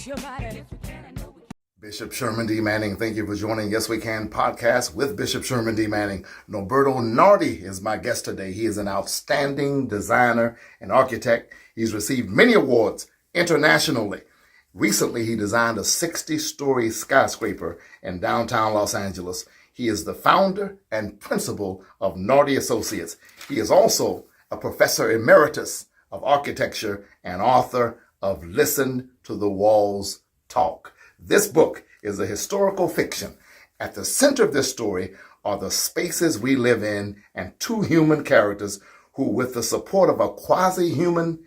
your body. Bishop Sherman D.Manning, thank you for joining Yes We Can podcast with Bishop Sherman D.Manning. Norberto Nardi is my guest today. He is an outstanding designer and architect. He's received many awards internationally. Recently, he designed a 60-story skyscraper in downtown Los Angeles. He is the founder and principal of Nardi Associates. He is also a professor emeritus of architecture and author of Listen to the Walls Talk. This book is a historical fiction. At the center of this story are the spaces we live in and two human characters who, with the support of a quasi-human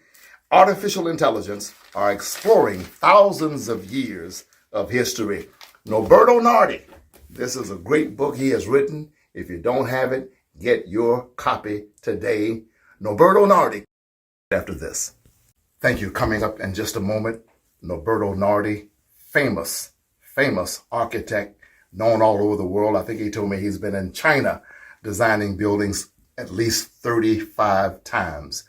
artificial intelligence, are exploring thousands of years of history. Norberto Nardi, this is a great book he has written. If you don't have it, get your copy today. Norberto Nardi, after this. Thank you. Coming up in just a moment, Norberto Nardi, famous architect, known all over the world. I think he told me he's been in China designing buildings at least 35 times.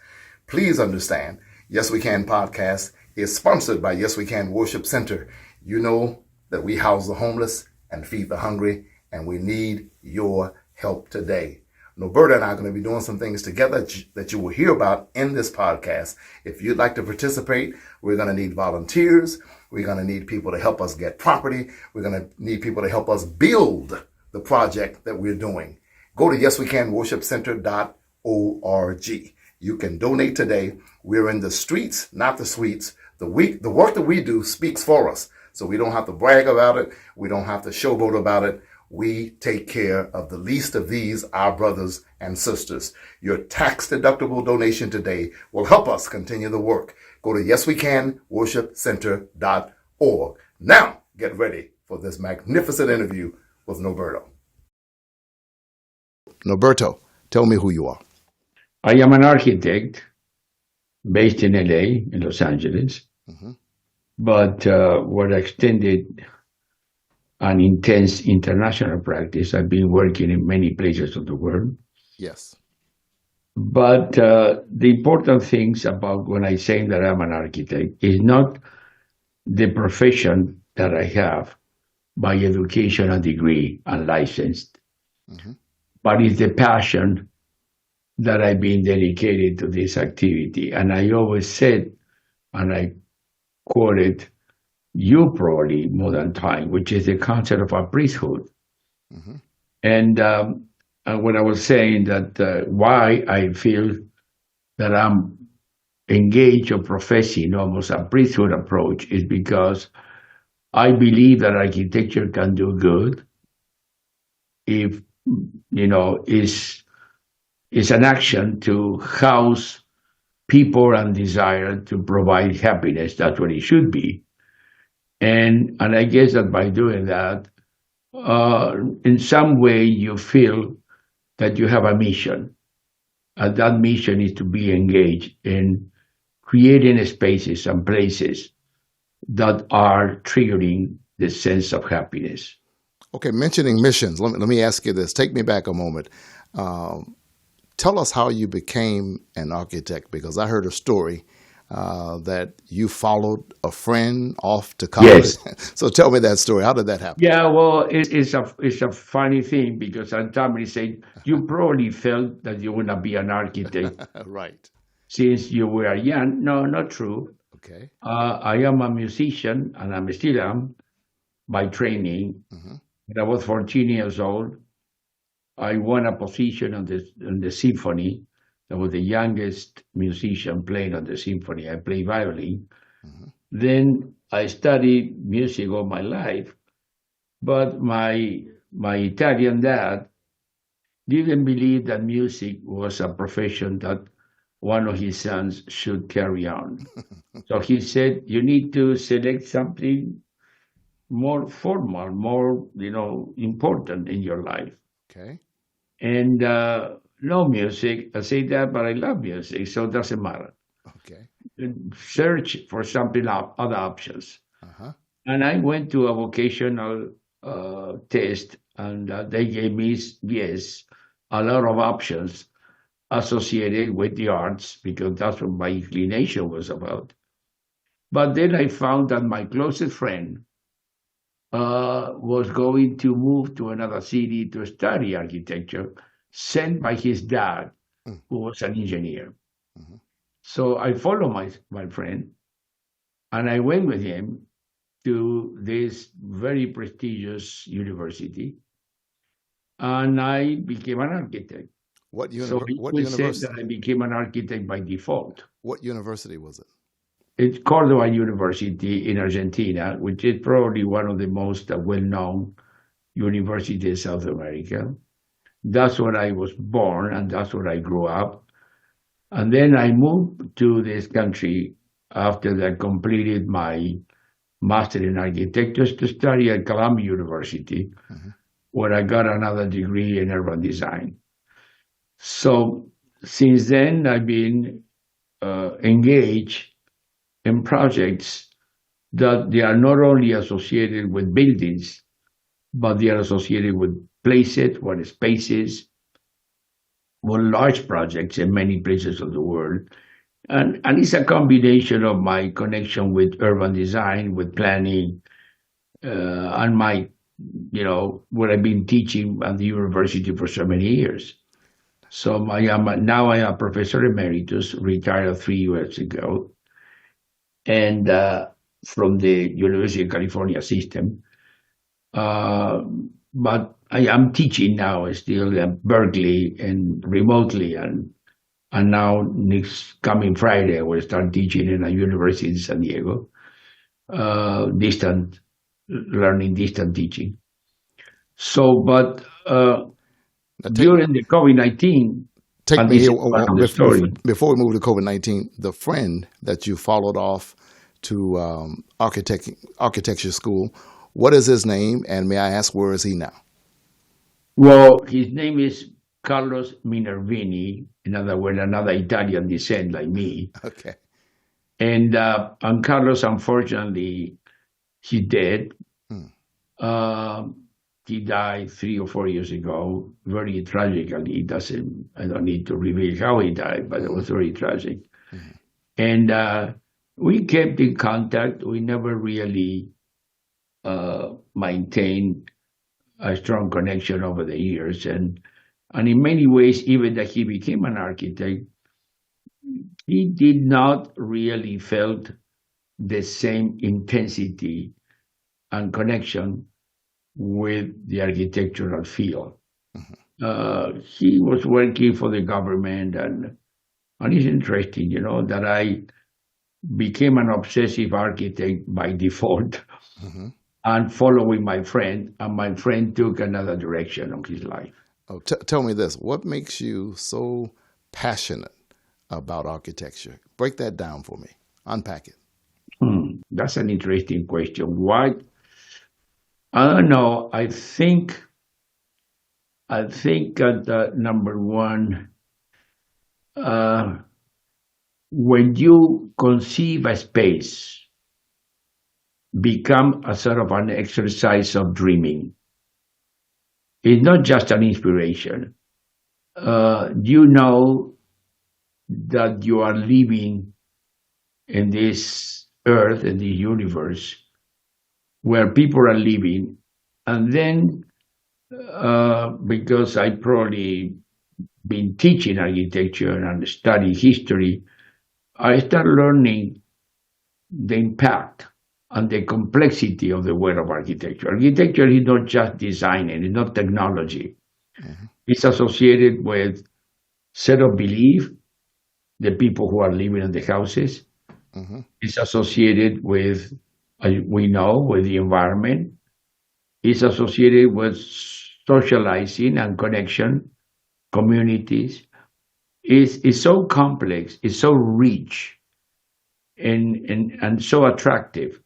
Please understand, Yes We Can podcast is sponsored by Yes We Can Worship Center. You know that we house the homeless and feed the hungry, and we need your help today. Norberto and I are going to be doing some things together that you will hear about in this podcast. If you'd like to participate, we're going to need volunteers. We're going to need people to help us get property. We're going to need people to help us build the project that we're doing. Go to yeswecanworshipcenter.org. You can donate today. We're in the streets, not the suites. The work that we do speaks for us. So we don't have to brag about it. We don't have to showboat about it. We take care of the least of these, our brothers and sisters. Your tax-deductible donation today will help us continue the work. Go to yeswecanworshipcenter.org. Now, get ready for this magnificent interview with Norberto. Norberto, tell me who you are. I am an architect based in LA, in Los Angeles, but with extended and intense international practice. I've been working in many places of the world. Yes. But the important things about when I say that I'm an architect is not the profession that I have by education and degree and licensed, but it's the passion that I've been dedicated to this activity. And I always said, and I quoted you probably more than time, which is the concept of a priesthood. And when I was saying that why I feel that I'm engaged or professing almost a priesthood approach is because I believe that architecture can do good if, is an action to house people and desire to provide happiness. That's what it should be. And I guess that by doing that, in some way you feel that you have a mission. And that mission is to be engaged in creating spaces and places that are triggering the sense of happiness. Okay, mentioning missions, let me ask you this. Take me back a moment. Tell us how you became an architect, because I heard a story that you followed a friend off to college. Yes. So tell me that story. How did that happen? Yeah, well, it's a funny thing because somebody said, you probably felt that you would not be an architect Right. since you were young. No, not true. Okay. I am a musician, and I still am by training. When I was 14 years old, I won a position on the symphony. I was the youngest musician playing on the symphony. I played violin. Then I studied music all my life, but my Italian dad didn't believe that music was a profession that one of his sons should carry on. So he said, you need to select something more formal, more, important in your life. Okay. And no music. I say that, but I love music, so it doesn't matter. Okay. Search for something other options. And I went to a vocational test, and they gave me, a lot of options associated with the arts, because that's what my inclination was about. But then I found that my closest friend was going to move to another city to study architecture, sent by his dad, Mm, who was an engineer. mhm. So I followed my friend and I went with him to this very prestigious university and I became an architect. So you What could say that university? I became an architect by default. What university was it? It's Cordova University in Argentina, which is probably one of the most well-known universities in South America. That's where I was born and that's where I grew up. And then I moved to this country after I completed my master in architecture to study at Columbia University, Mhm. where I got another degree in urban design. So since then, I've been engaged in projects that they are not only associated with buildings, but they are associated with places, with spaces, with large projects in many places of the world. And it's a combination of my connection with urban design, with planning, and my, what I've been teaching at the university for so many years. So now I am a professor emeritus, retired 3 years ago, and from the University of California system. Uh, but I am teaching now still at Berkeley and remotely, and now next coming Friday I will start teaching in a university in San Diego, distant learning, distant teaching. So, but Now during the COVID-19, take and me this here is part of the story. before we move to COVID-19. The friend that you followed off to architecture school, what is his name, and may I ask where is he now? Well, his name is Carlos Minervini, in other words, another Italian descent like me. Okay. And Carlos, unfortunately, he dead. Hmm. Um, he died 3 or 4 years ago, very tragically. I don't need to reveal how he died, but it Hmm. was very tragic. Hmm. And we kept in contact. We never really maintained a strong connection over the years. And in many ways, even that he became an architect, he did not really felt the same intensity and connection with the architectural field. He was working for the government, and it's interesting, that I became an obsessive architect by default Hmm. and following my friend, and my friend took another direction of his life. Oh, tell me this: what makes you so passionate about architecture? Break that down for me. Unpack it. That's an interesting question. Why? I don't know. I think that number one, uh, when you conceive a space, become a sort of an exercise of dreaming. It's not just an inspiration. You know that you are living in this earth, in this universe, where people are living, and then because I probably been teaching architecture and study history, I start learning the impact and the complexity of the world of architecture. Architecture is not just designing, it's not technology. Hmm. It's associated with set of belief, the people who are living in the houses. Hmm. It's associated with, we know, with the environment. It's associated with socializing and connection, communities. It's so complex, it's so rich and so attractive,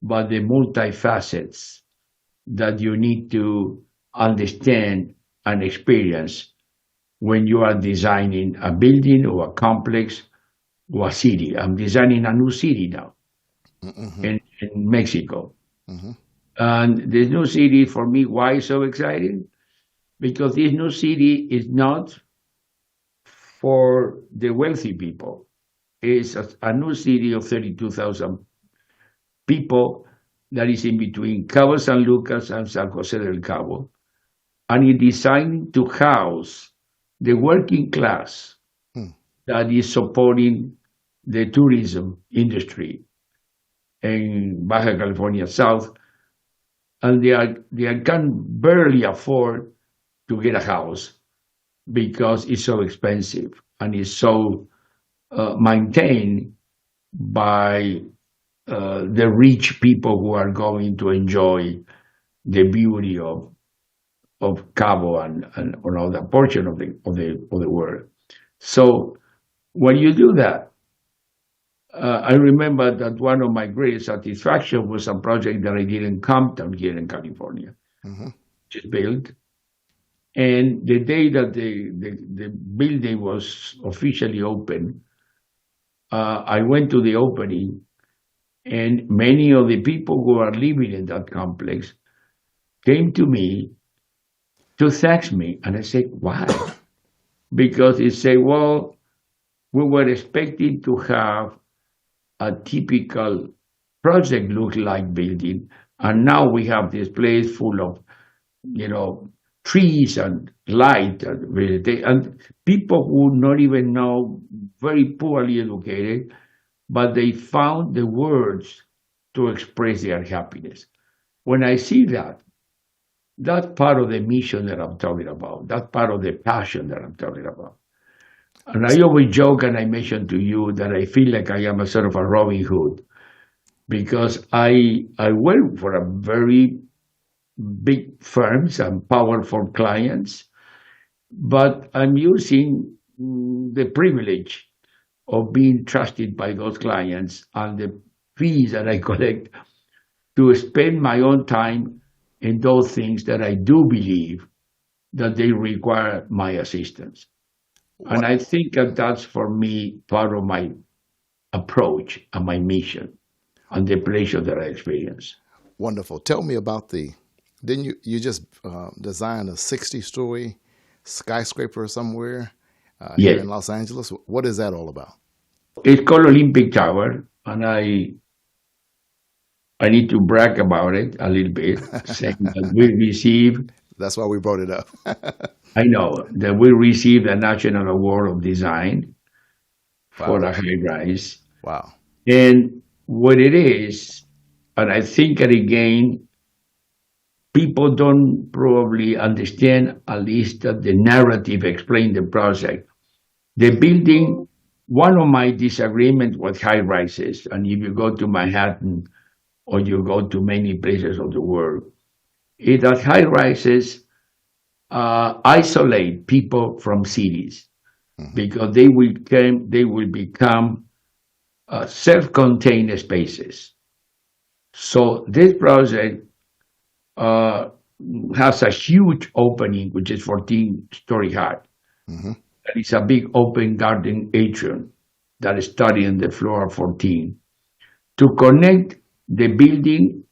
but the multifacets that you need to understand and experience when you are designing a building or a complex or a city. I'm designing a new city now Hmm. in Mexico. Hmm. And this new city for me, why so exciting? Because this new city is not for the wealthy people. It's a new city of 32,000 people that is in between Cabo San Lucas and San Jose del Cabo, and it designed to house the working class Hmm. that is supporting the tourism industry in Baja California South, and they can barely afford to get a house because it's so expensive and it's so maintained by the rich people who are going to enjoy the beauty of Cabo and another portion of the world. So when you do that, I remember that one of my greatest satisfaction was a project that I did in Compton here in California, Hmm. just built. And the day that the building was officially open, I went to the opening, and many of the people who are living in that complex came to me to thank me. And I said, why? Because it said, well, we were expecting to have a typical project look like building, and now we have this place full of, you know, trees and light and vegetation, and people who not even know, very poorly educated, but they found the words to express their happiness. When I see that, that's part of the mission that I'm talking about. That's part of the passion that I'm talking about. And I always joke and I mention to you that I feel like I am a sort of a Robin Hood because I work for a very big firms and powerful clients, but I'm using the privilege of being trusted by those clients and the fees that I collect to spend my own time in those things that I do believe that they require my assistance. And What I think that that's for me part of my approach and my mission and the pleasure that I experience. wonderful. Tell me about the. Didn't you just design a 60-story skyscraper somewhere here Yes, in Los Angeles? What is that all about? it's called Olympic Tower, and I need to brag about it a little bit, saying that we received, That's why we brought it up. I know that we received a National Award of Design for Wow. a high rise. Wow. And what it is, and I think that again, people don't probably understand at least that the narrative explain the project. The building, one of my disagreements with high rises, and if you go to Manhattan or you go to many places of the world, is that high rises isolate people from cities Hmm. because they will become self-contained spaces. So this project uh, has a huge opening, which is 14-story high. Hmm. That is a big open garden atrium that is starting on the floor 14 to connect the building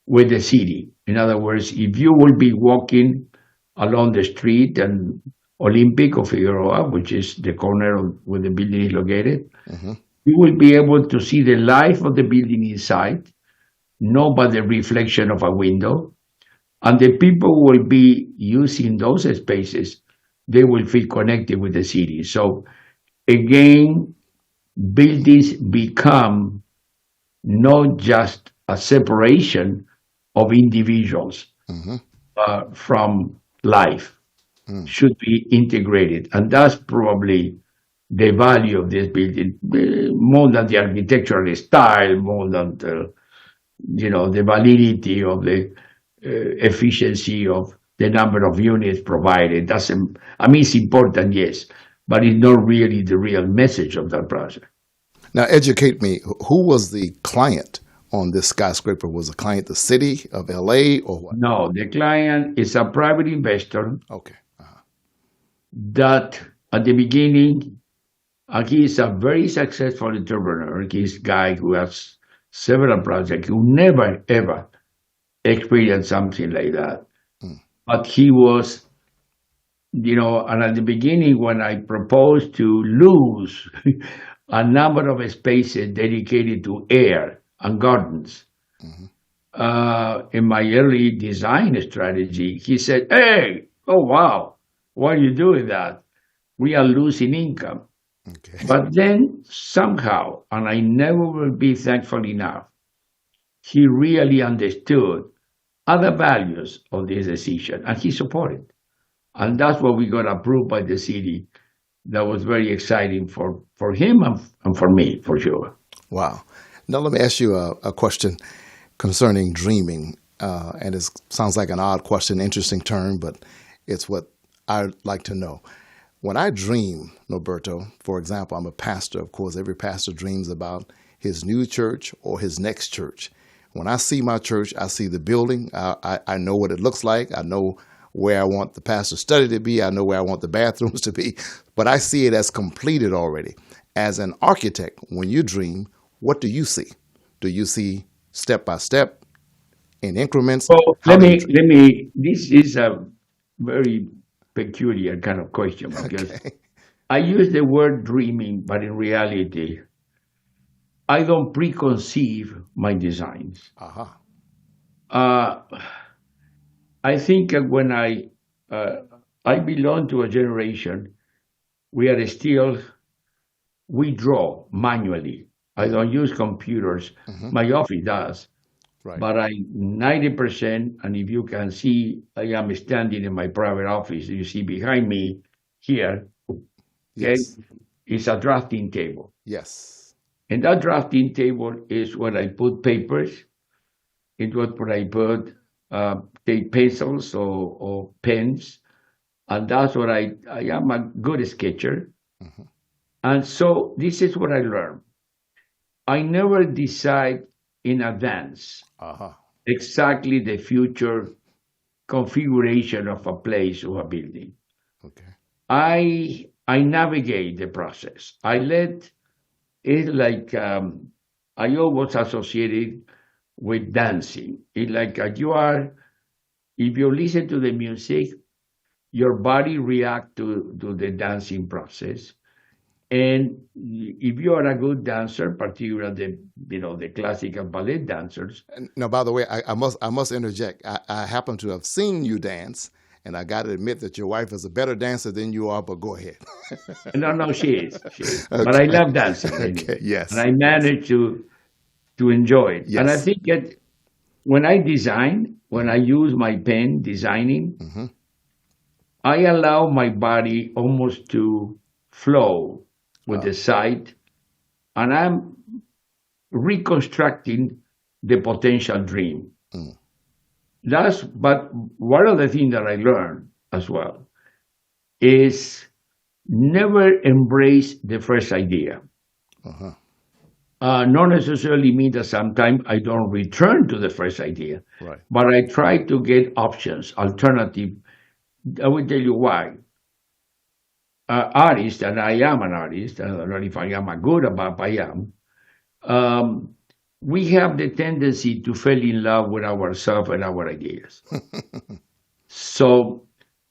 with the city. In other words, if you will be walking along the street and Olympic or Figueroa, which is the corner of where the building is located, Hmm. you will be able to see the life of the building inside, not by the reflection of a window. And the people who will be using those spaces, they will feel connected with the city. So again, buildings become not just a separation of individuals Hmm. from life, Mm. should be integrated. And that's probably the value of this building, more than the architectural style, more than the validity of the efficiency of the number of units provided. Doesn't, I mean, it's important, yes, but it's not really the real message of that project. Now, educate me. Who was the client on this skyscraper? Was the client the city of LA or what? No, the client is a private investor Okay. Uh-huh. that at the beginning, he is a very successful entrepreneur. He's a guy who has several projects, who never ever experienced something like that. Mm. But he was, and at the beginning, when I proposed to lose a number of spaces dedicated to air and gardens, in my early design strategy, he said, "Hey, oh wow, why are you doing that? We are losing income." Okay. But then somehow, and I never will be thankful enough, he really understood other values of this decision and he supported. And that's what we got approved by the city. That was very exciting for him and for me, for sure. Wow. Now let me ask you a question concerning dreaming. And it sounds like an odd question, interesting term, but it's what I'd like to know. When I dream, Norberto, for example, I'm a pastor. Of course, every pastor dreams about his new church or his next church. When I see my church, I see the building. I know what it looks like. I know where I want the pastor's study to be. I know where I want the bathrooms to be. But I see it as completed already. As an architect, when you dream, what do you see? Do you see step by step in increments? Well, How do you dream? let me, this is a very peculiar kind of question because Okay. I use the word dreaming, but in reality, I don't preconceive my designs. Aha. Uh, I think uh, I belong to a generation, we are still, we draw manually. I don't use computers. Hmm. My office does, Right. but I 90%, and if you can see, I am standing in my private office. You see behind me here, okay, Yes. is a drafting table. Yes. And that drafting table is where I put papers. It was where I put take pencils or pens. And that's what I am a good sketcher. Hmm. And so this is what I learned. I never decide in advance Aha. exactly the future configuration of a place or a building. Okay. I navigate the process. I let it like I always associated with dancing. It's like you are if you listen to the music, your body react to the dancing process. And if you are a good dancer, particularly the classical ballet dancers, Now, by the way, I must interject. I happen to have seen you dance, and I got to admit that your wife is a better dancer than you are. But go ahead. no, no, she is. But I Okay. love dancing Okay. anyway, and Yes. I Yes. manage to enjoy it. And I Yes. think that when I design, when I Hmm. use my pen designing, Hmm. I allow my body almost to flow with Uh, the sight, and I'm reconstructing the potential dream. mm, But one of the things that I learned as well is never embrace the first idea. uh-huh. Not necessarily mean that sometimes I don't return to the first idea, Right. but I try to get options, alternative. I will tell you why. Artist, and I am an artist, I don't know if I am a good about I am, um, we have the tendency to fall in love with ourselves and our ideas. So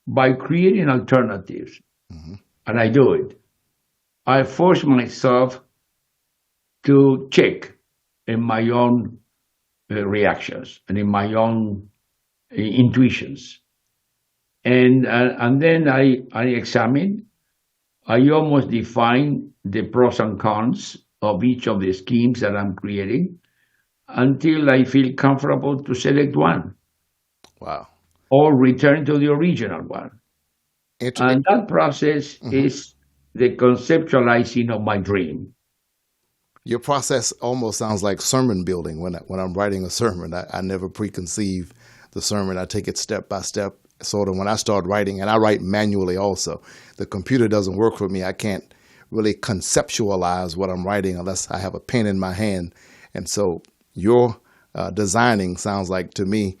by creating alternatives, Hmm. and I do it, I force myself to check in my own reactions and in my own intuitions. And then I examine, I almost define the pros and cons of each of the schemes that I'm creating until I feel comfortable to select one Wow. or return to the original one. Inter- And that process mhm. is the conceptualizing of my dream. Your process almost sounds like sermon building. When I'm writing a sermon, I never preconceive the sermon. I take it step by step. Sort of when I start writing, and I write manually also. The computer doesn't work for me. I can't really conceptualize what I'm writing unless I have a pen in my hand. And so your designing sounds like to me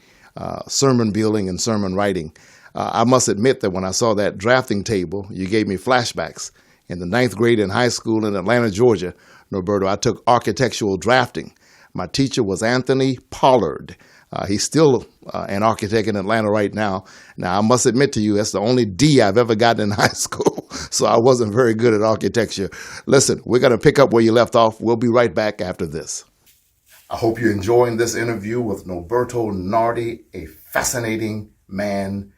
sermon building and sermon writing. I must admit that when I saw that drafting table, you gave me flashbacks. In the ninth grade in high school in Atlanta, Georgia, Norberto, I took architectural drafting. My teacher was Anthony Pollard. He's still an architect in Atlanta right now. Now, I must admit to you, that's the only D I've ever gotten in high school, so I wasn't very good at architecture. Listen, we're going to pick up where you left off. We'll be right back after this. I hope you're enjoying this interview with Norberto Nardi, a fascinating man,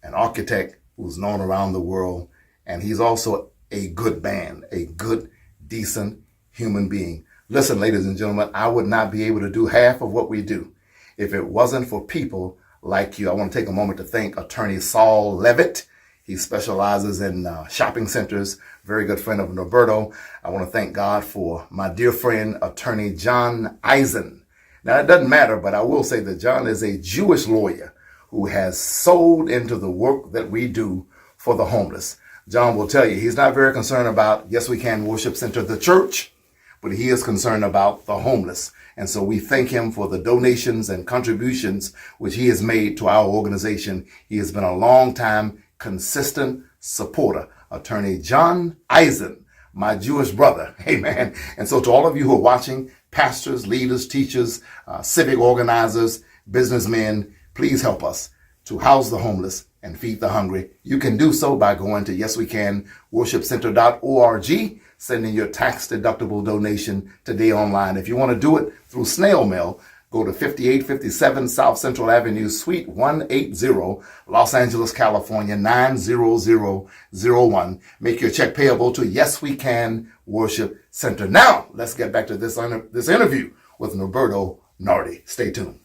an architect who's known around the world, and he's also a good man, a good, decent human being. Listen, ladies and gentlemen, I would not be able to do half of what we do if it wasn't for people like you. I want to take a moment to thank Attorney Saul Levitt. He specializes in shopping centers, very good friend of Norberto. I want to thank God for my dear friend, Attorney John Eisen. Now, it doesn't matter, but I will say that John is a Jewish lawyer who has sold into the work that we do for the homeless. John will tell you he's not very concerned about Yes We Can Worship Center, the church, but he is concerned about the homeless. And so we thank him for the donations and contributions which he has made to our organization. He has been a long time consistent supporter. Attorney John Eisen, my Jewish brother. Amen. And so to all of you who are watching, pastors, leaders, teachers, civic organizers, businessmen, please help us to house the homeless and feed the hungry. You can do so by going to yeswecanworshipcenter.org, sending your tax-deductible donation today online. If you want to do it through snail mail, go to 5857 South Central Avenue, Suite 180, Los Angeles, California, 90001. Make your check payable to Yes We Can Worship Center. Now, let's get back to this interview with Norberto Nardi. Stay tuned.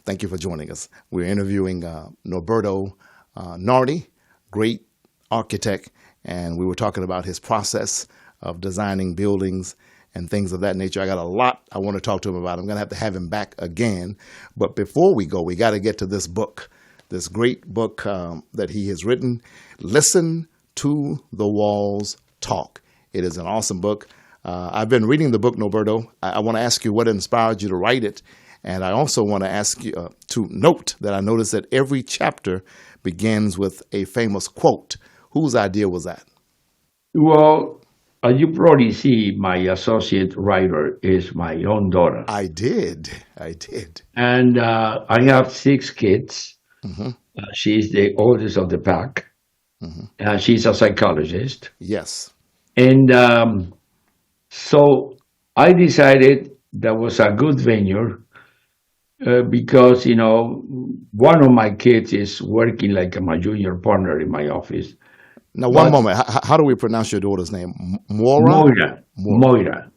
Thank you for joining us. We're interviewing Norberto Nardi, great architect, and we were talking about his process of designing buildings and things of that nature. I got a lot I want to talk to him about. I'm going to have him back again. But before we go, we got to get to this book, this great book that he has written, Listen to the Walls Talk. It is an awesome book. I've been reading the book, Norberto. I want to ask you what inspired you to write it. And I also want to ask you to note that I noticed that every chapter begins with a famous quote. Whose idea was that? Well, as you probably see, my associate writer is my own daughter. I did. And I have 6 kids. Mm-hmm. She's the oldest of the pack. Mm-hmm. She's a psychologist. Yes. And so I decided that was a good venue because, one of my kids is working like my junior partner in my office. Now, one moment. How do we pronounce your daughter's name? Moira. Moira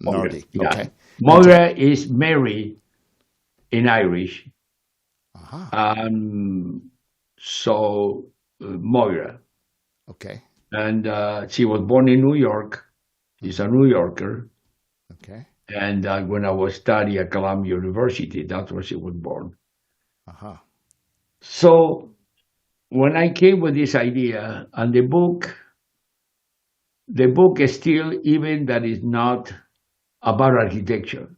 Nardi. Yeah. Okay. Moira is Mary in Irish. Uh-huh. So Moira. Okay. And she was born in New York. She's a New Yorker. Okay. And when I was studying at Columbia University, that's where she was born. Uh-huh. So when I came with this idea, and the book is still, even that is not about architecture.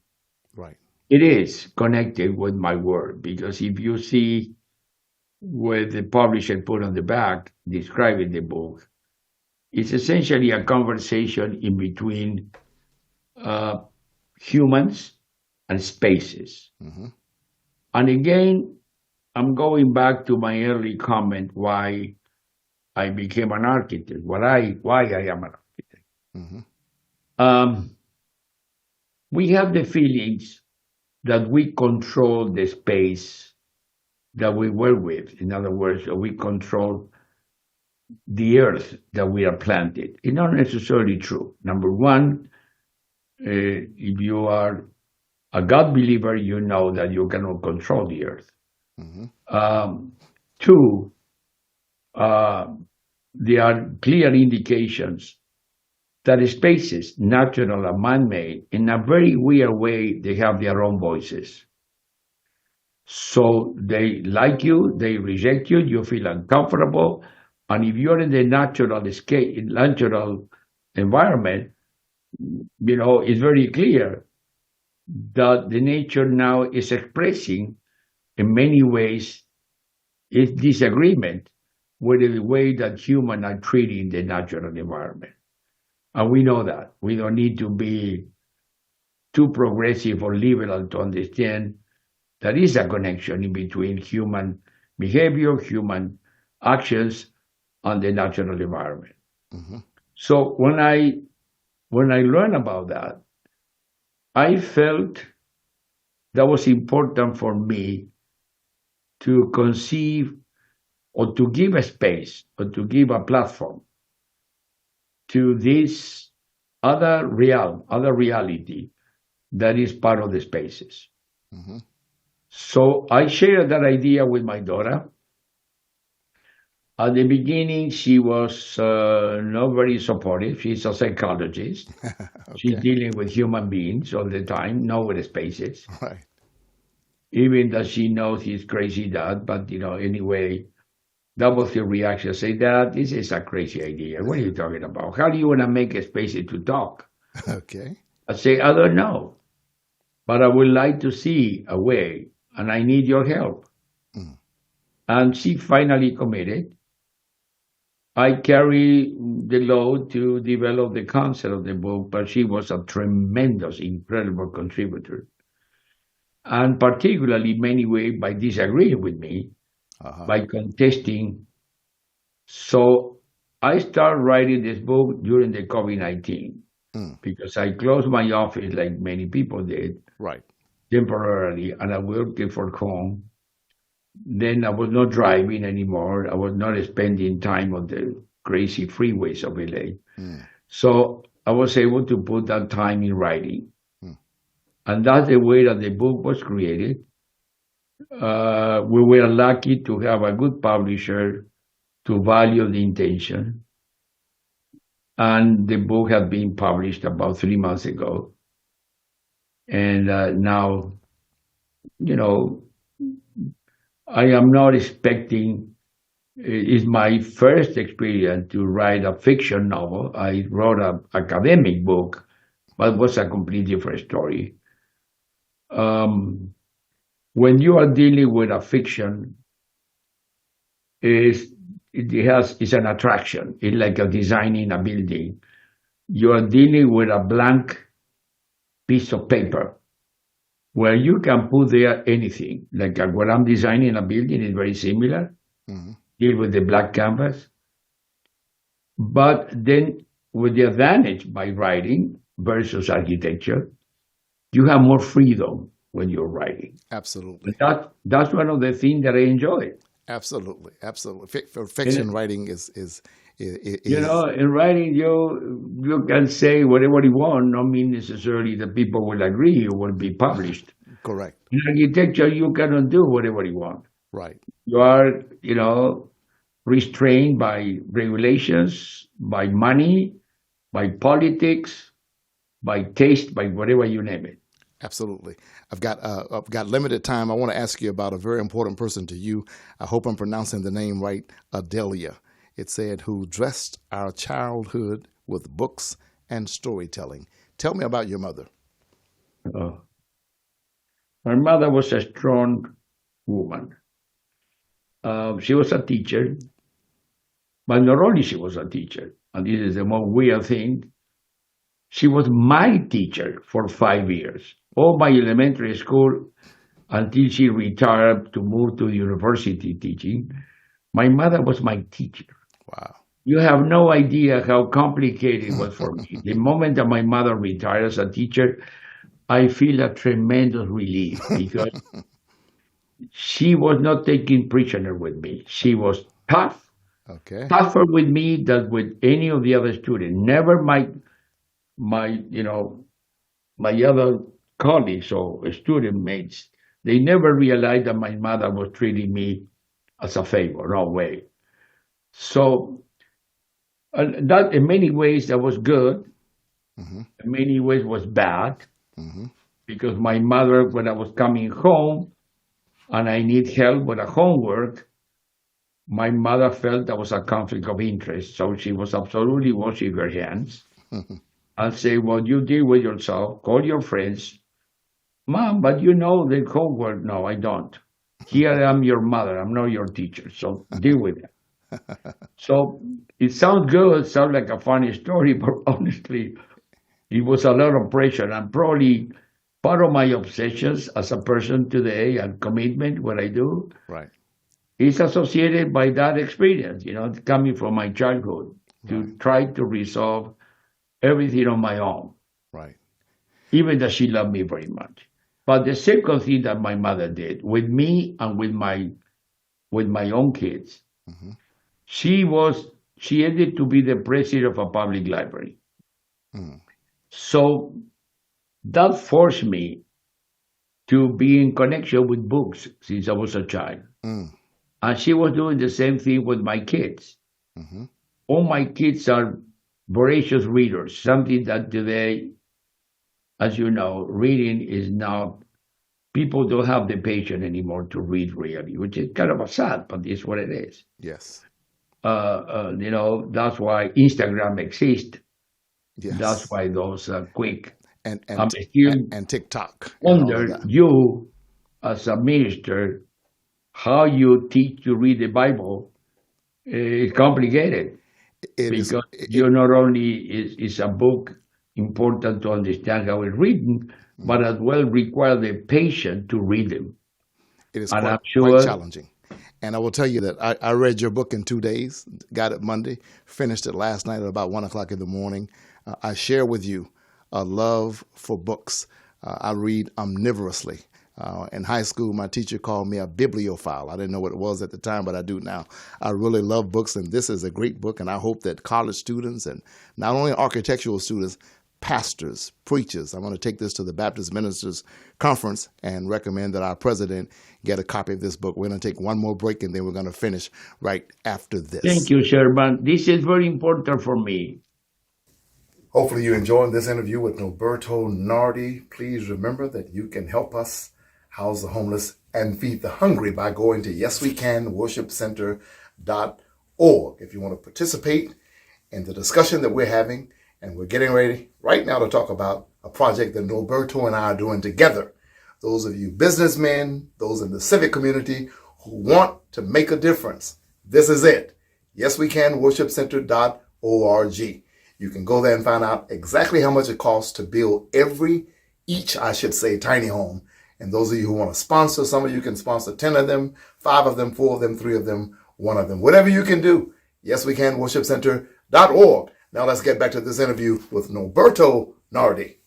Right. It is connected with my work, because if you see what the publisher put on the back describing the book, it's essentially a conversation in between humans and spaces. Mm-hmm. And again, I'm going back to my early comment why I became an architect, why I am an architect. Mm-hmm. We have the feelings that we control the space that we work with. In other words, we control the earth that we are planted. It's not necessarily true. Number one, if you are a God believer, you know that you cannot control the earth. Mm-hmm. Two, there are clear indications that spaces, natural and man-made, in a very weird way, they have their own voices. So they like you, they reject you, you feel uncomfortable, and if you're in the natural environment, it's very clear that the nature now is expressing, in many ways, its disagreement with the way that humans are treating the natural environment. And we know that. We don't need to be too progressive or liberal to understand there is a connection in between human behavior, human actions, and the natural environment. Mm-hmm. So when I learned about that, I felt that was important for me to conceive or to give a space or to give a platform to this other reality that is part of the spaces. Hmm. So I shared that idea with my daughter. At the beginning, she was not very supportive. She's a psychologist. She's Okay. dealing with human beings all the time, not with spaces. Right. Even that she knows he's crazy dad, but anyway, that was the reaction. Say, Dad, this is a crazy idea. What are you talking about? How do you want to make a space to talk? Okay. I say, I don't know, but I would like to see a way, and I need your help. Mm. And she finally committed. I carry the load to develop the concept of the book, but she was a tremendous, incredible contributor. And particularly, many ways, by disagreeing with me, Uh-huh. by contesting. So I started writing this book during the COVID-19 Mm. because I closed my office like many people did Right. temporarily and I worked for home. Then I was not driving anymore. I was not spending time on the crazy freeways of LA. Mm. So I was able to put that time in writing. Mm. And that's the way that the book was created. We were lucky to have a good publisher to value the intention. And the book had been published about 3 months ago. And now, you know, I am not expecting, it's my first experience to write a fiction novel. I wrote an academic book, but it was a completely different story. Um, when you are dealing with a fiction, is it's an attraction. It's like a designing a building. You are dealing with a blank piece of paper where you can put there anything. Like when I'm designing a building is very similar, Hmm. deal with the black canvas. But then with the advantage by writing versus architecture, you have more freedom when you're writing. Absolutely. And that's one of the things that I enjoy. Absolutely. Absolutely. For fiction And writing is in writing you can say whatever you want, not mean necessarily that people will agree or will be published. correct. In architecture, you cannot do whatever you want. Right. You are, restrained by regulations, by money, by politics, by taste, by whatever you name it. Absolutely. I've got limited time. I want to ask you about a very important person to you. I hope I'm pronouncing the name right. Adelia. It said, who dressed our childhood with books and storytelling. Tell me about your mother. Uh, my mother was a strong woman. She was a teacher, but not only she was a teacher, and this is the more weird thing, she was my teacher for 5 years. All my elementary school until she retired to move to university teaching, my mother was my teacher. Wow. You have no idea how complicated it was for me. The moment that my mother retired as a teacher, I feel a tremendous relief because she was not taking prisoner with me. She was tough, Okay. tougher with me than with any of the other students. Never my my other colleagues or student mates. They never realized that my mother was treating me as a favor. No way. So that in many ways that was good. Hmm. In many ways was bad Hmm. because my mother, when I was coming home and I need help with the homework, my mother felt there was a conflict of interest. So she was absolutely washing her hands and say, well, you deal with yourself, call your friends. Mom, but you know the homework. No, I don't. Here I am your mother. I'm not your teacher. So deal with it. So it sounds good, sounds like a funny story, but honestly, it was a lot of pressure and probably part of my obsessions as a person today and commitment, what I do, Right. is associated by that experience, coming from my childhood Right. to try to resolve everything on my own, Right. even that she loved me very much. But the second thing that my mother did with me and with my own kids, Hmm. she was she ended to be the president of a public library. Mm. So that forced me to be in connection with books since I was a child. Mm. And she was doing the same thing with my kids. Hmm. All my kids are voracious readers, something that today, as you know, reading is now, people don't have the patience anymore to read really, which is kind of a sad, but it's what it is. Yes. That's why Instagram exists. That's Yes. why those quick. And I'm and still and TikTok and all of wonder that. you, as a minister, how you teach to read the Bible is complicated It is. because you not only is a book important to understand how it's written, but Mhm. as well require the patience to read them. It is And I'm quite sure, challenging. And I will tell you that I read your book in 2 days. Got it Monday. Finished it last night at about 1 o'clock in the morning. I share with you a love for books. I read omnivorously. In high school, my teacher called me a bibliophile. I didn't know what it was at the time, but I do now. I really love books, and this is a great book. And I hope that college students and not only architectural students, pastors, preachers. I'm going to take this to the Baptist Ministers Conference and recommend that our president get a copy of this book. We're going to take one more break and then we're going to finish right after thank this. you, Sherman. This is very important for me. Hopefully you enjoyed this interview with Norberto Nardi. Please remember that you can help us house the homeless and feed the hungry by going to yeswecanworshipcenter.org. If you want to participate in the discussion that we're having, and we're getting ready right now to talk about a project that Norberto and I are doing together. Those of you businessmen, those in the civic community who want to make a difference, this is it. yeswecanworshipcenter.org. You can go there and find out exactly how much it costs to build each, I should say, tiny home. And those of you who want to sponsor, some of you can sponsor 10 of them, 5 of them, 4 of them, 3 of them, 1 of them, whatever you can do. yeswecanworshipcenter.org. Now let's get back to this interview with Norberto Nardi.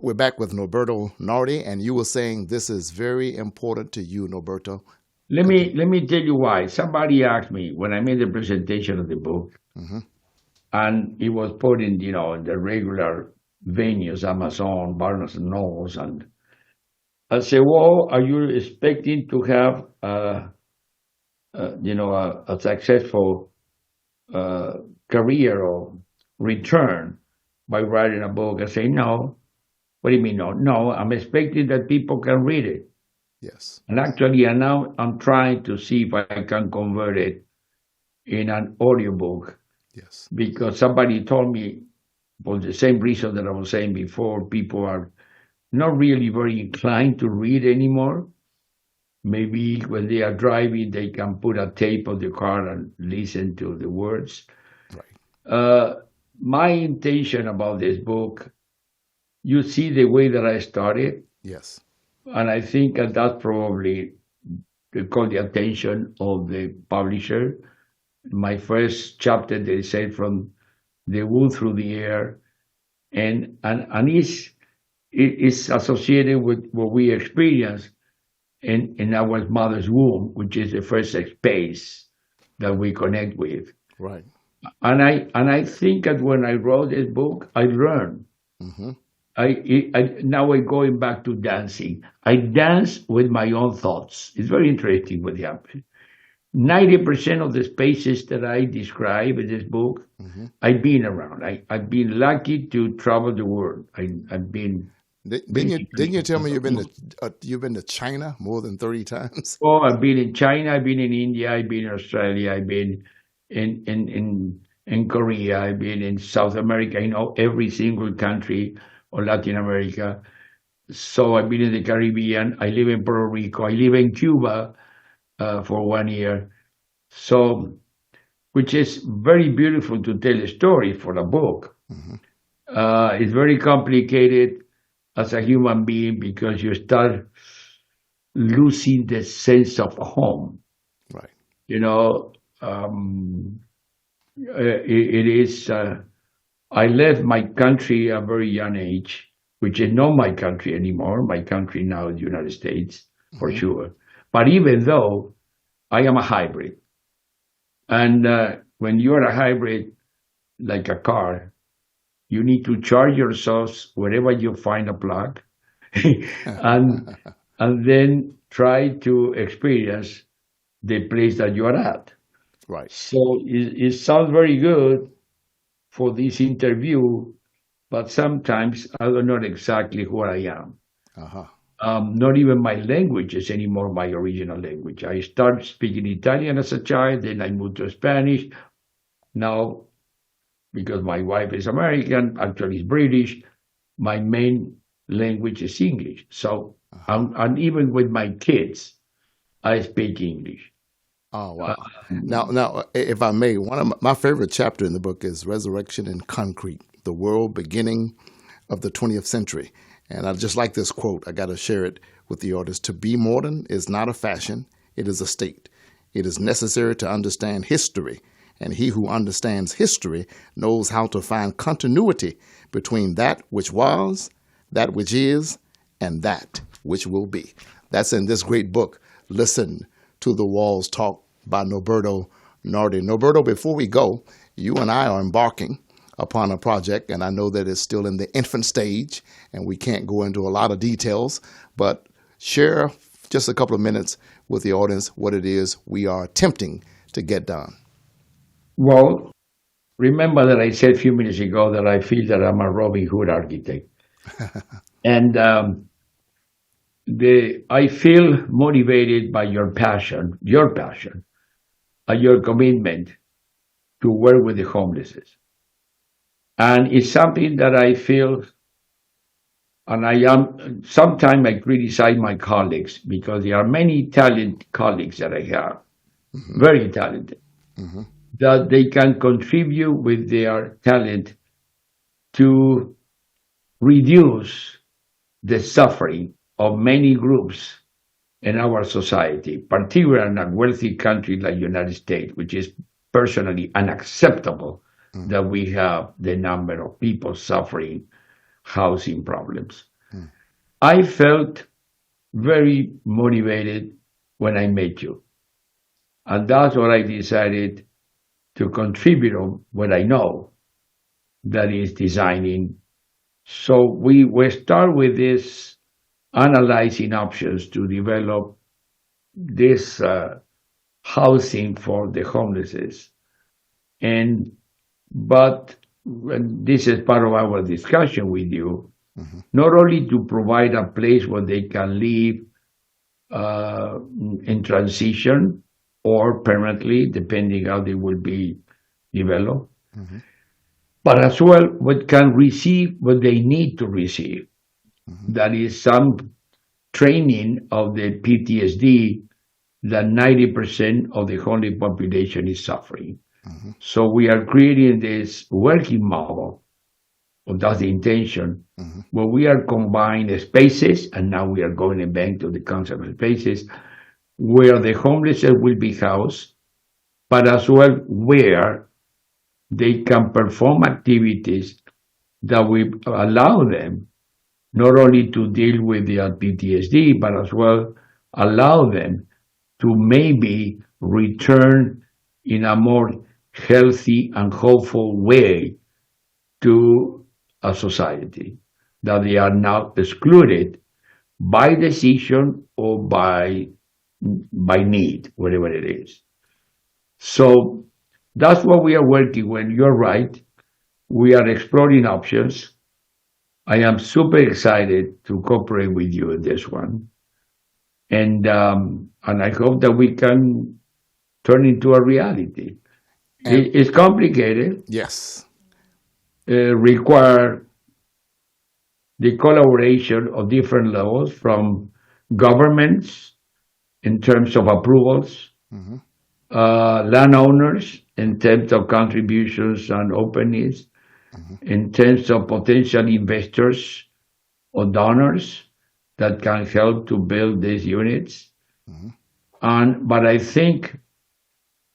We're back with Norberto Nardi, and you were saying this is very important to you, Norberto. Let me tell you why. Somebody asked me when I made the presentation of the book, Mm-hmm. and it was put in, in the regular venues, Amazon, Barnes and Nobles, and I said, "Well, are you expecting to have, a successful uh, career or return by writing a book?" I say, "No." What do you mean, no? No, I'm expecting that people can read it. Yes. And actually, now I'm trying to see if I can convert it in an audiobook Yes. because somebody told me, for the same reason that I was saying before, people are not really very inclined to read anymore. Maybe when they are driving, they can put a tape on the car and listen to the words. Right. Uh, my intention about this book, you see the way that I started, Yes. and I think that probably caught the attention of the publisher. My first chapter, they said from the wood through the air, and it's associated with what we experience in our mother's womb, which is the first space that we connect with. Right. And I think that when I wrote this book, I learned. Mm-hmm. Now I'm going back to dancing. I dance with my own thoughts. It's very interesting what happened. 90% of the spaces that I describe in this book, Mm-hmm. I've been around. I've been lucky to travel the world. I've been Didn't you basically. tell me you've been to China more than 30 times? Oh, I've been in China. I've been in India. I've been in Australia. I've been in Korea. I've been in South America. I know every single country of Latin America. So I've been in the Caribbean. I live in Puerto Rico. I live in Cuba for 1 year. So, which is very beautiful to tell a story for a book. Mm-hmm. It's very complicated as a human being because you start losing the sense of home. Right. You know, it is. I left my country at a very young age which is not my country anymore. My country now is the United States, for Hmm. sure. But even though I am a hybrid, and when you are a hybrid, like a car, you need to charge yourselves wherever you find a plug, and then try to experience the place that you are at. Right. So it sounds very good for this interview, but sometimes I don't know exactly who I am. Uh-huh. Not even my language is anymore my original language. I started speaking Italian as a child, then I moved to Spanish. Now, because my wife is American, actually is British, my main language is English. So, Uh-huh. and even with my kids, I speak English. Oh, Uh, wow. Now, if I may, one of my favorite chapter in the book is Resurrection in Concrete, the world beginning of the 20th century. And I just like this quote. I got to share it with the audience. To be modern is not a fashion, it is a state. It is necessary to understand history, and he who understands history knows how to find continuity between that which was, that which is, and that which will be. That's in this great book, Listen to the Walls Talk by Norberto Nardi. Norberto, before we go, you and I are embarking upon a project, and I know that it's still in the infant stage, and we can't go into a lot of details, but share just a couple of minutes with the audience what it is we are attempting to get done. well, remember that I said a few minutes ago that I feel that I'm a Robin Hood architect. And I feel motivated by your passion, and your commitment to work with the homeless. And it's something that I feel, and sometimes I criticize my colleagues because there are many talented colleagues that I have, Hmm. very talented, Hmm. that they can contribute with their talent to reduce the suffering of many groups in our society, particularly in a wealthy country like the United States, which is personally unacceptable that we have the number of people suffering housing problems. Hmm. I felt very motivated when I met you. And that's what I decided to contribute on what I know, that is designing. So we start with this analyzing options to develop this housing for the homeless. And but when this is part of our discussion with you, Hmm. not only to provide a place where they can live uh, in transition or permanently, depending how they will be developed, Hmm. but as well what can receive what they need to receive. Hmm. That is some training of the PTSD that 90% of the homeless population is suffering. Hmm. So we are creating this working model, or that's the intention, Hmm. where we are combining spaces, and now we are going back to the concept of spaces, where the homeless will be housed, but as well where they can perform activities that will allow them not only to deal with their PTSD, but as well allow them to maybe return in a more healthy and hopeful way to a society, that they are not excluded by decision or by need, whatever it is. So that's what we are working with. You're right. We are exploring options. I am super excited to cooperate with you in this one, and I hope that we can turn into a reality. And It's complicated. yes. Require the collaboration of different levels from governments in terms of approvals, Hmm. landowners in terms of contributions and openness, Hmm. in terms of potential investors or donors that can help to build these units. Hmm. But I think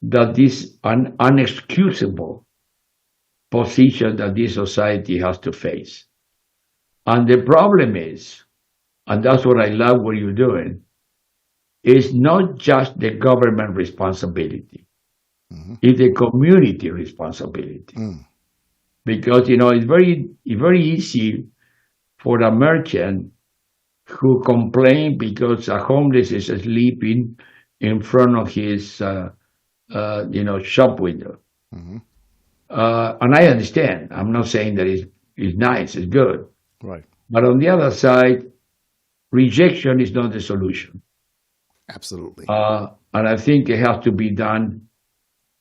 that this an unexcusable position that this society has to face. And the problem is, and that's what I love what you're doing, is not just the government responsibility, Hmm. it's the community responsibility. Mm. Because it's very easy for a merchant who complain because a homeless is sleeping in front of his shop window. Hmm. And I understand. I'm not saying that it's nice, it's good. Right. But on the other side, rejection is not the solution. Absolutely. And I think it has to be done.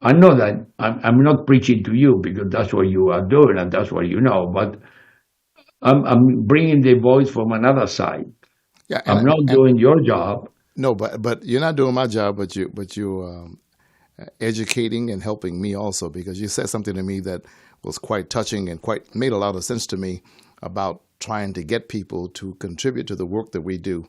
I know that I'm not preaching to you because that's what you are doing and that's what you know, but I'm bringing the voice from another side. Yeah, I'm not and doing your job. no, but you're not doing my job, but you educating and helping me also, because you said something to me that was quite touching and quite made a lot of sense to me about trying to get people to contribute to the work that we do.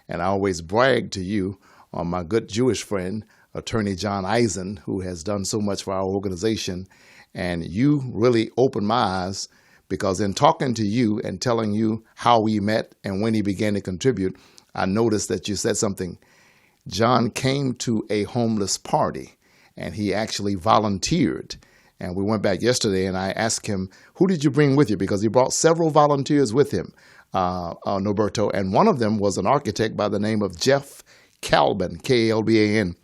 And I always brag to you on my good Jewish friend, Attorney John Eisen, who has done so much for our organization. And you really opened my eyes, because in talking to you and telling you how we met and when he began to contribute, I noticed that you said something. John came to a homeless party and he actually volunteered. And we went back yesterday and I asked him, who did you bring with you? Because he brought several volunteers with him, Norberto. And one of them was an architect by the name of Jeff Kalban, Kalban.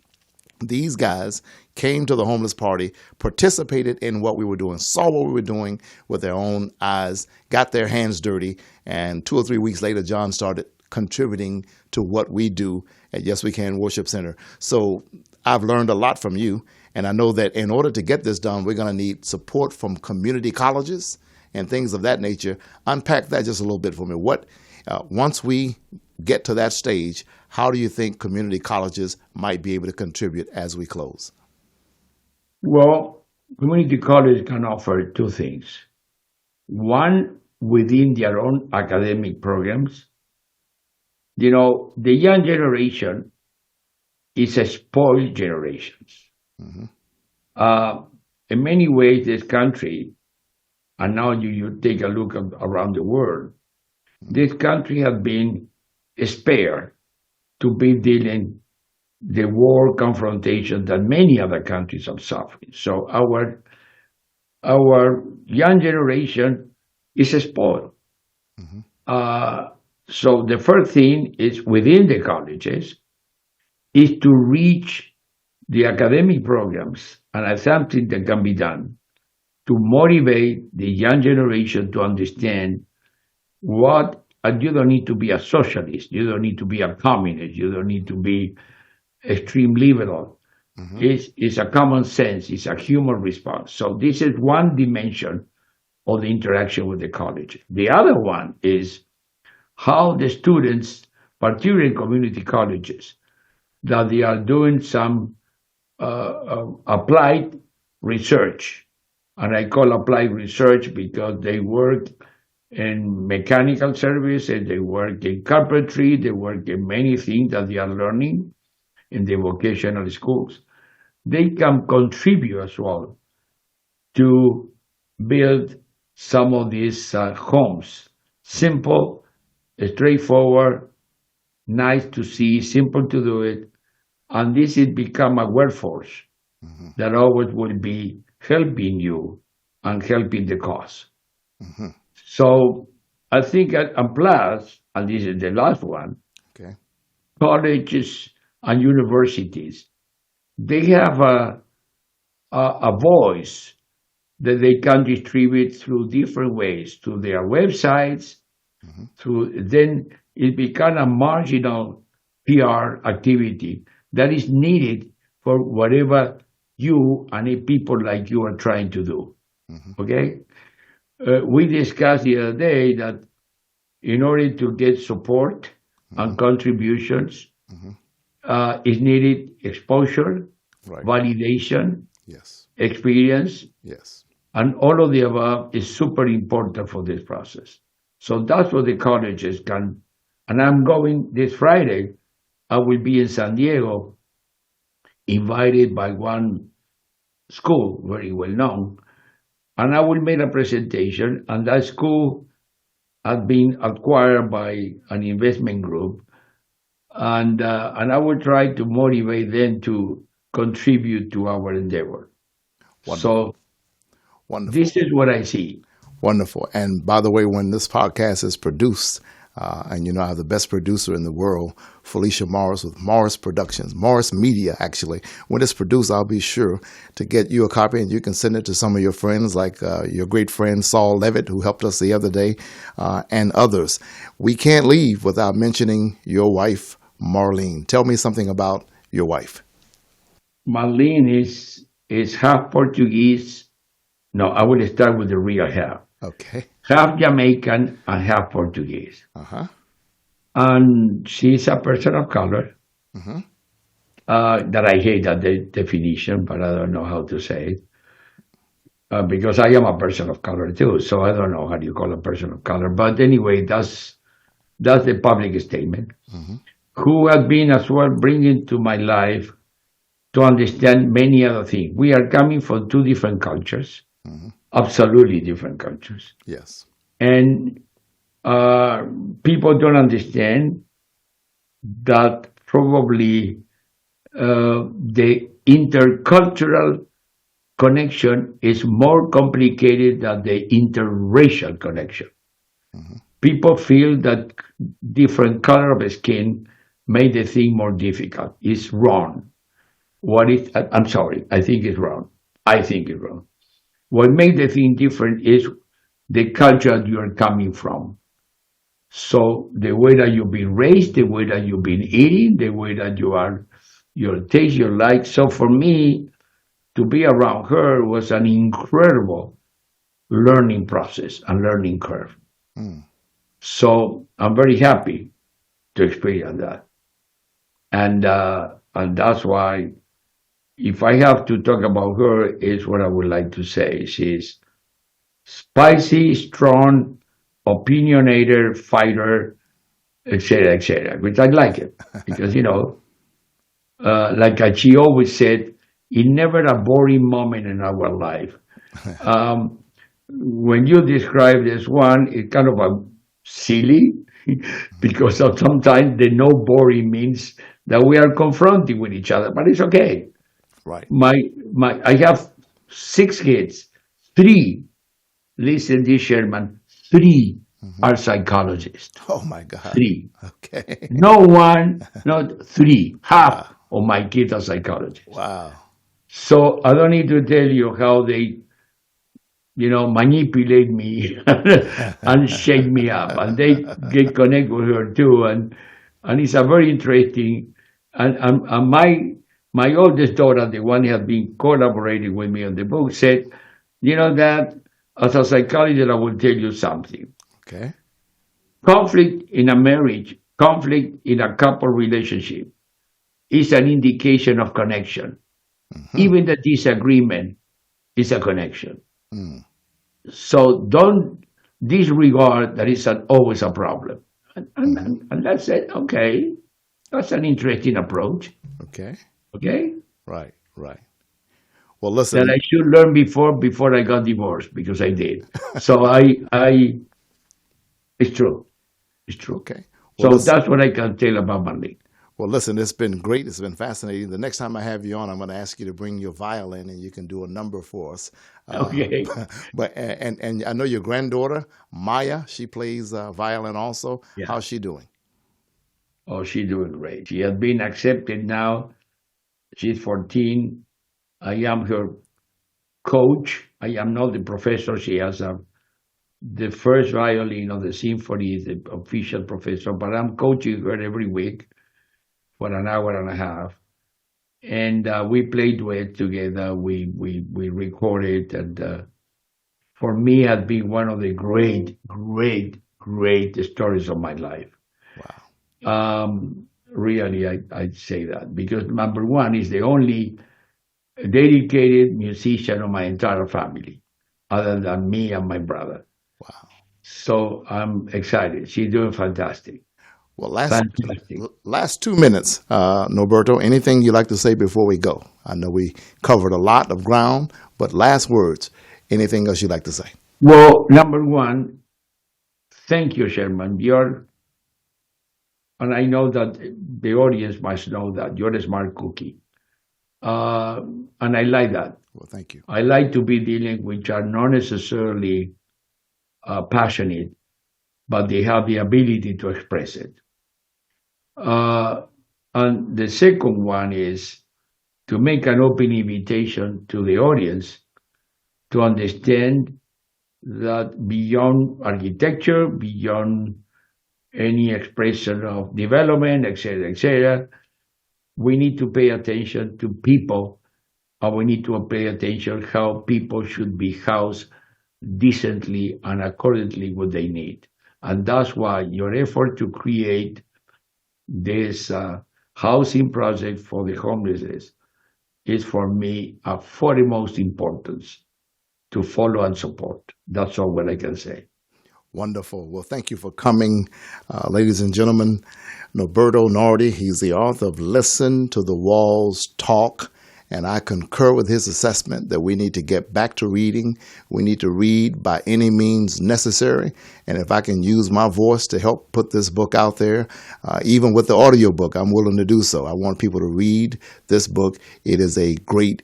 These guys came to the homeless party, participated in what we were doing, saw what we were doing with their own eyes, got their hands dirty, and 2 or 3 weeks later, John started contributing to what we do at Yes We Can Worship Center. So I've learned a lot from you, and I know that in order to get this done, we're going to need support from community colleges and things of that nature. Unpack that just a little bit for me. Once we get to that stage, how do you think community colleges might be able to contribute as we close? Well, community college can offer two things. One, within their own academic programs. The young generation is a spoiled generation. Hmm. Uh, in many ways, this country, and now you take a look around the world, this country has been spared to be dealing the war confrontation that many other countries are suffering. So our young generation is spoiled. Hmm. Uh, so the first thing is within the colleges is to reach the academic programs, and that's something that can be done to motivate the young generation to understand what, and you don't need to be a socialist, you don't need to be a communist, you don't need to be extreme liberal. Hmm. It's a common sense, it's a human response. So this is one dimension of the interaction with the college. The other one is how the students, particularly in community colleges, that they are doing some applied research. And I call applied research because they work in mechanical services, they work in carpentry, they work in many things that they are learning in the vocational schools. They can contribute as well to build some of these homes. Simple, straightforward, nice to see, simple to do it. And this has become a workforce Hmm. that always will be helping you and helping the cause. Hmm. So I think, and plus, and this is the last one, Okay. colleges and universities, they have a voice that they can distribute through different ways, through their websites, Hmm. through then it become a marginal PR activity that is needed for whatever you and people like you are trying to do. Hmm. Okay? We discussed the other day that in order to get support Hmm. and contributions, Hmm. is needed exposure, Right. validation, Yes. experience, Yes. and all of the above is super important for this process. So that's what the colleges can. And I'm going this Friday. I will be in San Diego, invited by one school, very well known, and I will make a presentation. And that school had been acquired by an investment group, and I would try to motivate them to contribute to our endeavor. Wonderful. So Wonderful. this is what I see. Wonderful. And by the way, when this podcast is produced, and I have the best producer in the world, Felicia Morris with Morris Productions, Morris Media, actually. When it's produced, I'll be sure to get you a copy and you can send it to some of your friends, like your great friend Saul Levitt, who helped us the other day, and others. We can't leave without mentioning your wife, Marlene. Tell me something about your wife. Marlene is half Portuguese. No, I will start with the real half. Okay. Half Jamaican and half Portuguese. Uh-huh. And she's a person of color. Mm-hmm. That I hate that definition, but I don't know how to say it. Because I am a person of color too, so I don't know how do you call a person of color. But anyway, that's the public statement. Mm-hmm. Who has been as well bringing to my life to understand many other things. We are coming from two different cultures, Mm-hmm. absolutely different cultures, Yes. and people don't understand that probably the intercultural connection is more complicated than the interracial connection. Mm-hmm. People feel that different color of skin made the thing more difficult. It's wrong. I'm sorry, I think it's wrong. I think it's wrong. What made the thing different is the culture you're coming from. So the way that you've been raised, the way that you've been eating, the way that you are, your taste, your like. So for me, to be around her was an incredible learning process and learning curve. Mm. So I'm very happy to experience that, and that's why, if I have to talk about her, is what I would like to say. She's spicy, strong, opinionated, fighter, etc., which I like it because like she always said, it never a boring moment in our life. Um, when you describe this one, it's kind of a silly because sometimes the no boring means that we are confronting with each other, but it's okay. Right. My I have 6 kids. 3, listen this, Sherman, 3 Mm-hmm. are psychologists. Oh my God. 3. Okay. No one, not 3. Wow. Half of my kids are psychologists. Wow. So I don't need to tell you how they, manipulate me and shake me up. And they get connected with her too. And it's a very interesting, and my oldest daughter, the one who has been collaborating with me on the book, said, that as a psychologist, I will tell you something. Okay. Conflict in a marriage, conflict in a couple relationship is an indication of connection. Mm-hmm. Even the disagreement is a connection. Mm. So don't disregard that it's always a problem. And that's it. Okay. That's an interesting approach. Okay. Okay. Right. Right. Well, That listen. I should learn before I got divorced, because I did. So it's true. It's true. Okay. So Well, listen. that's what I can tell about Mandy. Well, listen. It's been great. It's been fascinating. The next time I have you on, I'm going to ask you to bring your violin, and you can do a number for us. Okay. But and I know your granddaughter Maya. She plays violin also. Yeah. How's she doing? Oh, she's doing great. She has been accepted now. She's 14. I am her coach. I am not the professor. She has the first violin of the symphony is the official professor, but I'm coaching her every week for an hour and a half. And we play duet together. We record it, and for me, has been one of the great stories of my life. Wow. Really, I'd say that because number one is the only dedicated musician of my entire family, other than me and my brother. Wow. So I'm excited. She's doing fantastic. Well, Fantastic. last 2 minutes, Norberto. Anything you'd like to say before we go? I know we covered a lot of ground, but last words. Anything else you'd like to say? Well, number one, Thank you, Sherman. And I know that the audience must know that you're a smart cookie. And I like that. Well, thank you. I like to be dealing which are not necessarily passionate, but they have the ability to express it. Uh, and the second one is to make an open invitation to the audience to understand that beyond architecture, beyond any expression of development, etc., we need to pay attention to people, and we need to pay attention how people should be housed decently and accordingly what they need. And that's why your effort to create this housing project for the homeless is for me of foremost importance to follow and support. That's all what I can say. Wonderful. Well, thank you for coming, ladies and gentlemen. Norberto Nardi, he's the author of Listen to the Walls Talk. And I concur with his assessment that we need to get back to reading. We need to read by any means necessary. And if I can use my voice to help put this book out there, even with the audiobook, I'm willing to do so. I want people to read this book. It is a great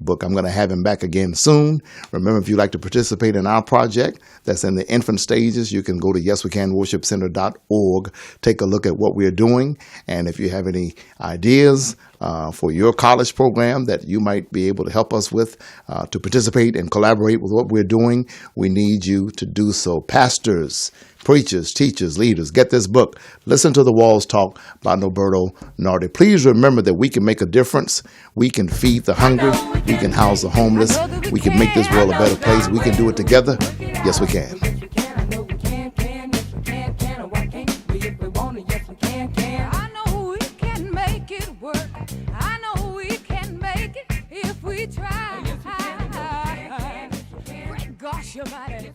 book. I'm going to have him back again soon. Remember, if you'd like to participate in our project that's in the infant stages, you can go to yeswecanworshipcenter.org, take a look at what we're doing. And if you have any ideas for your college program that you might be able to help us with to participate and collaborate with what we're doing, we need you to do so. Pastors, preachers, teachers, leaders, get this book. Listen to the Walls Talk by Norberto Nardi. Please remember that we can make a difference. We can feed the hungry. We can house the homeless. We can make this world a better place. We can do it together. Yes, we can. Gosh, your body.